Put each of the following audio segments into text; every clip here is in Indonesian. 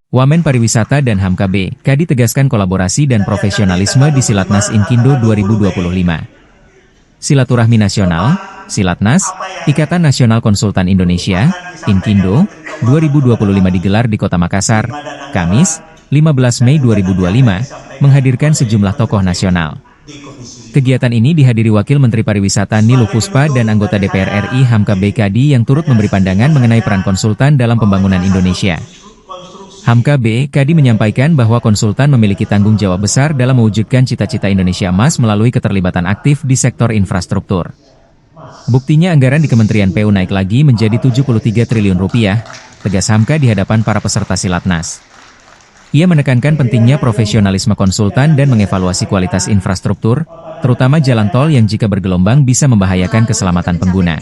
Wamen Pariwisata dan HAMKB, KADI tegaskan kolaborasi dan profesionalisme di Silatnas Inkindo 2025. Silaturahmi Nasional, Silatnas, Ikatan Nasional Konsultan Indonesia, Inkindo, 2025 digelar di Kota Makassar, Kamis, 15 Mei 2025, menghadirkan sejumlah tokoh nasional. Kegiatan ini dihadiri Wakil Menteri Pariwisata Niluh Puspa dan anggota DPR RI HAMKB KADI yang turut memberi pandangan mengenai peran konsultan dalam pembangunan Indonesia. HAMKB KADI menyampaikan bahwa konsultan memiliki tanggung jawab besar dalam mewujudkan cita-cita Indonesia Emas melalui keterlibatan aktif di sektor infrastruktur. Buktinya anggaran di Kementerian PU naik lagi menjadi 73 triliun rupiah, tegas HAMKA di hadapan para peserta Silatnas. Ia menekankan pentingnya profesionalisme konsultan dan mengevaluasi kualitas infrastruktur, terutama jalan tol yang jika bergelombang bisa membahayakan keselamatan pengguna.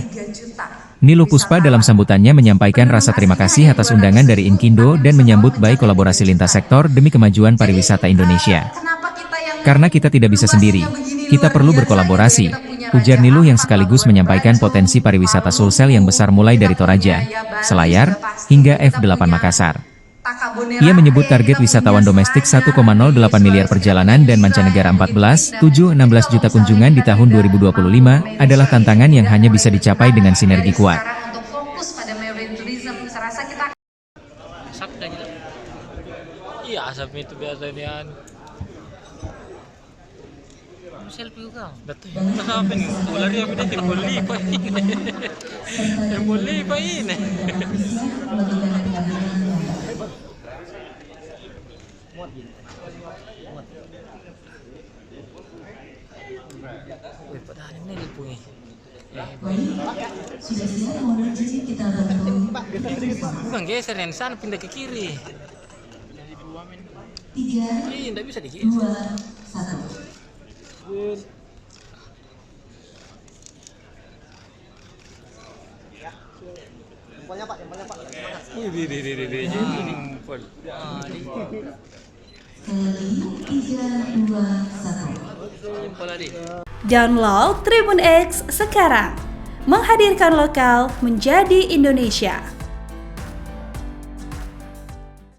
Niluh Puspa dalam sambutannya menyampaikan rasa terima kasih atas undangan dari Inkindo dan menyambut baik kolaborasi lintas sektor demi kemajuan pariwisata Indonesia. Karena kita tidak bisa sendiri, kita perlu berkolaborasi, ujar Niluh yang sekaligus menyampaikan potensi pariwisata Sulsel yang besar mulai dari Toraja, Selayar, hingga F8 Makassar. Ia menyebut target wisatawan domestik 1,08 miliar perjalanan dan mancanegara 14,16 juta kunjungan di tahun 2025 adalah tantangan yang hanya bisa dicapai dengan sinergi kuat. Iya, asap itu biasanya. Selfie juga. Betul. Kenapa nih? Ularnya apa nih? Boleh pa ini. Padahal ini dipungi. Bukan geser yang sana pindah ke kiri. Iya, tidak bisa digeser. Jempolnya Pak, jempolnya Pak. Jempol. 3, 2, 1. Jempol tadi. Download Tribun X sekarang. Menghadirkan lokal menjadi Indonesia.